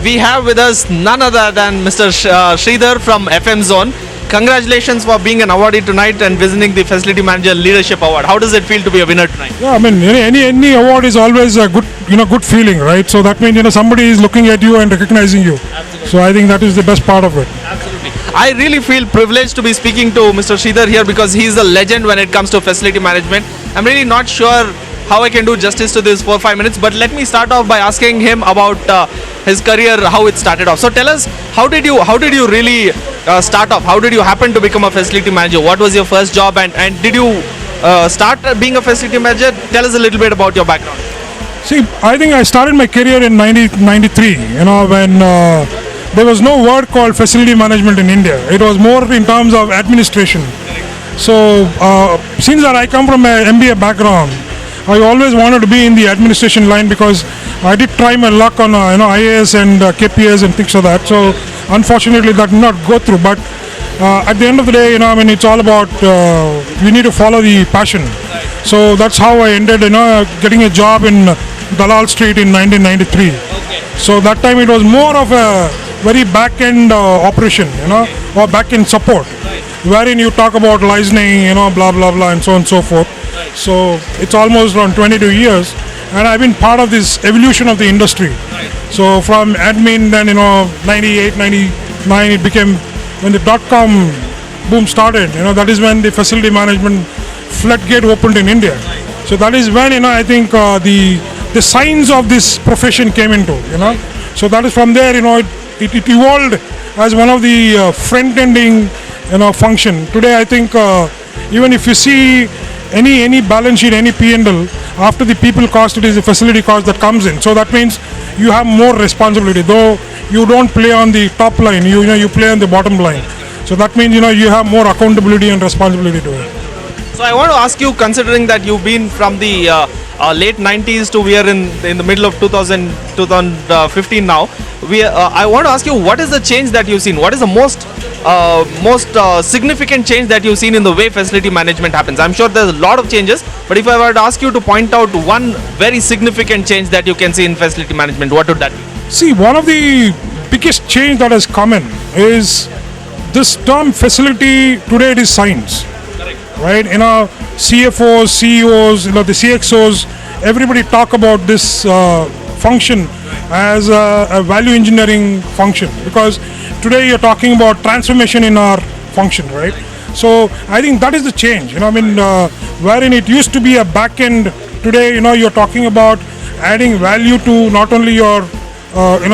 we have with us none other than Mr. Sridhar from FM Zone. Congratulations for being an awardee tonight and visiting the Facility Manager Leadership Award. How does it feel to be a winner tonight? Yeah, I mean, any award is always a good feeling, right? So that means somebody is looking at you and recognizing you. Absolutely. So I think that is the best part of it. Absolutely. I really feel privileged to be speaking to Mr. Sridhar here because he's a legend when it comes to facility management. I'm really not sure how I can do justice to this 4-5 minutes, but let me start off by asking him about his career, how it started off. So tell us, how did you really start off? How did you happen to become a facility manager? What was your first job, and did you start being a facility manager? Tell us a little bit about your background. See, I think I started my career in 1993, when there was no word called facility management in India. It was more in terms of administration. So since that I come from an MBA background, I always wanted to be in the administration line because I did try my luck on IAS and KPS and things like that. So unfortunately that did not go through. But at the end of the day, it's all about you need to follow the passion. So that's how I ended, getting a job in Dalal Street in 1993. So that time it was more of a very back-end operation, or back-end support, wherein you talk about licensing, blah blah blah, and so on and so forth. So it's almost around 22 years, and I've been part of this evolution of the industry. So from admin, then 98, 99, it became when the dot-com boom started. That is when the facility management floodgate opened in India. So that is when I think the signs of this profession came into. So that is from there. It evolved as one of the front-ending function. Today I think even if you see any balance sheet, any P&L, after the people cost, it is the facility cost that comes in. So that means you have more responsibility. Though you don't play on the top line, you play on the bottom line. So that means you have more accountability and responsibility to it. So I want to ask you, considering that you've been from the late 90s to we are in the middle of 2015 now, I want to ask you, what is the change that you've seen? What is the most significant change that you've seen in the way facility management happens? I'm sure there's a lot of changes, but if I were to ask you to point out one very significant change that you can see in facility management, what would that be? See, one of the biggest change that has come in is this term facility. Today it is science. Right, CFOs, CEOs, the CXOs, everybody talk about this function as a value engineering function, because today you're talking about transformation in our function, right? So I think that is the change, wherein it used to be a back end. Today, you're talking about adding value to not only your,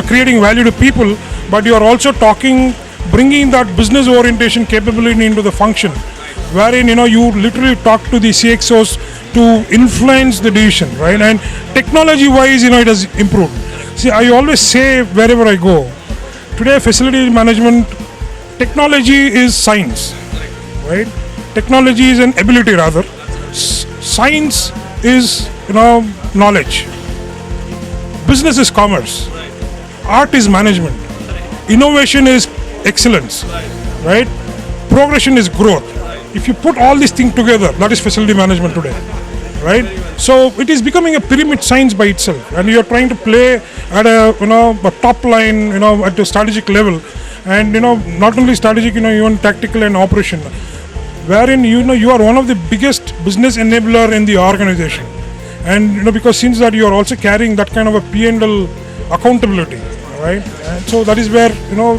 creating value to people, but you're also bringing that business orientation capability into the function, wherein you literally talk to the CXOs to influence the decision, right? And technology wise, it has improved. See, I always say wherever I go, today facility management, technology is science, right? Technology is an ability rather. Science is knowledge. Business is commerce. Art is management. Innovation is excellence, right? Progression is growth. If you put all these things together, that is facility management today, right? So it is becoming a pyramid science by itself, and you are trying to play at a top line, at a strategic level, and not only strategic, even tactical and operation, wherein you are one of the biggest business enabler in the organization, and because since that you are also carrying that kind of a P&L accountability, right? And so that is where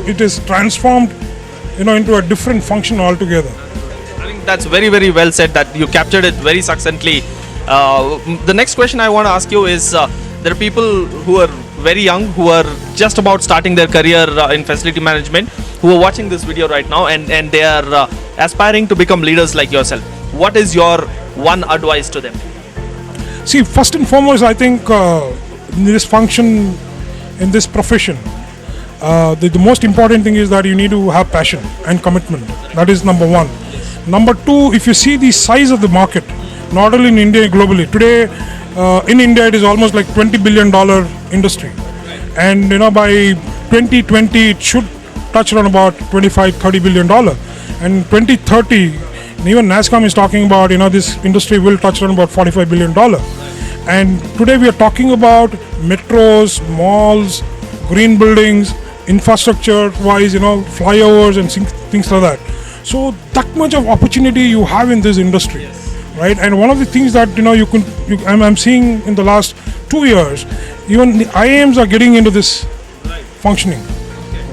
it is transformed, into a different function altogether. That's very, very well said, that you captured it very succinctly. The next question I want to ask you is, there are people who are very young, who are just about starting their career in facility management, who are watching this video right now, and they are aspiring to become leaders like yourself. What is your one advice to them? See, first and foremost, I think in this function, in this profession, the most important thing is that you need to have passion and commitment. That is number one. Number two, if you see the size of the market, not only in India, globally, today in India it is almost like $20 billion industry, and by 2020 it should touch around about $25-30 billion, and 2030 even NASSCOM is talking about this industry will touch around about $45 billion. And today we are talking about metros, malls, green buildings, infrastructure wise, flyovers and things like that. So that much of opportunity you have in this industry, right? And one of the things that I'm seeing in the last 2 years, even the IIMs are getting into this functioning,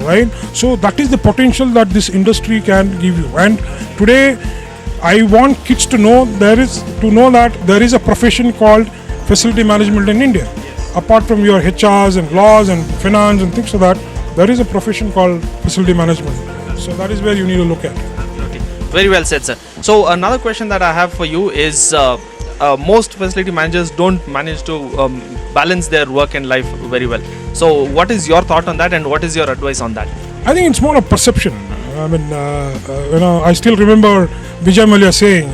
right? So that is the potential that this industry can give you. And today, I want kids to know that there is a profession called facility management in India. Apart from your HRs and laws and finance and things like that, there is a profession called facility management. So that is where you need to look at. Very well said, sir. So another question that I have for you is most facility managers don't manage to balance their work and life very well. So what is your thought on that and what is your advice on that? I think it's more of perception. I mean, I still remember Vijay Mallya saying,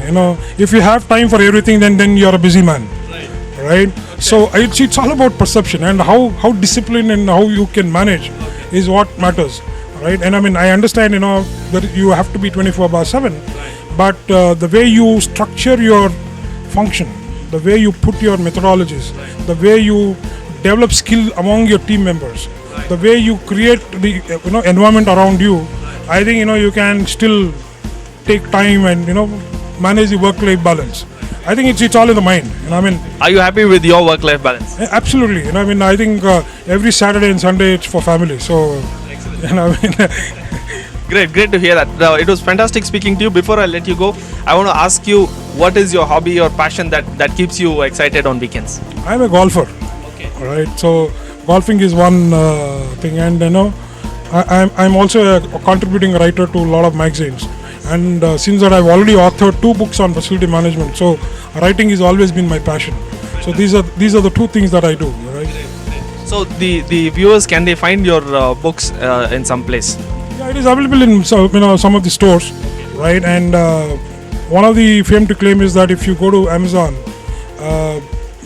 if you have time for everything, then you're a busy man, right? Okay. So it's all about perception and how disciplined and how you can manage is what matters. Right, and I mean, I understand, that you have to be 24/7, but the way you structure your function, the way you put your methodologies, the way you develop skill among your team members, the way you create the environment around you, I think you can still take time and manage the work-life balance. I think it's all in the mind. I mean, are you happy with your work-life balance? Absolutely. I mean, I think every Saturday and Sunday it's for family. So. Great to hear that. It was fantastic speaking to you. Before I let you go, I want to ask you, what is your hobby or passion that keeps you excited on weekends? I'm a golfer. Okay. All right. So golfing is one thing, and I'm also a contributing writer to a lot of magazines. And since that, I've already authored 2 books on facility management. So writing has always been my passion. So these are the 2 things that I do. Right. So the viewers, can they find your books in some place? Yeah, it is available in some of the stores, right? And one of the fame to claim is that if you go to Amazon,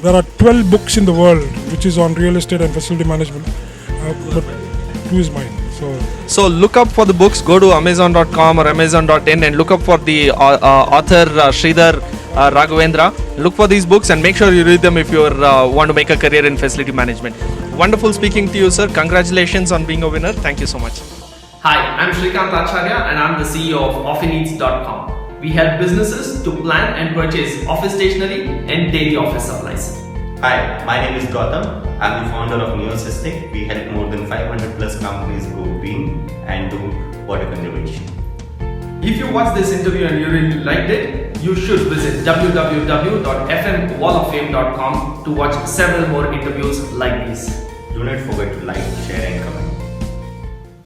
there are 12 books in the world which is on real estate and facility management, but 2 is mine. So look up for the books. Go to Amazon.com or Amazon.in and look up for the author Sridhar Raghavendra. Look for these books and make sure you read them if you want to make a career in facility management. Wonderful speaking to you, sir. Congratulations on being a winner. Thank you so much. Hi, I'm Srikanth Acharya and I'm the CEO of Offineeds.com. We help businesses to plan and purchase office stationery and daily office supplies. Hi, my name is Gautam. I'm the founder of NEO Systek. We help more than 500 plus companies go green and do water conservation. If you watched this interview and you really liked it, you should visit www.fmwalloffame.com to watch several more interviews like these. Do not forget to like, share and comment.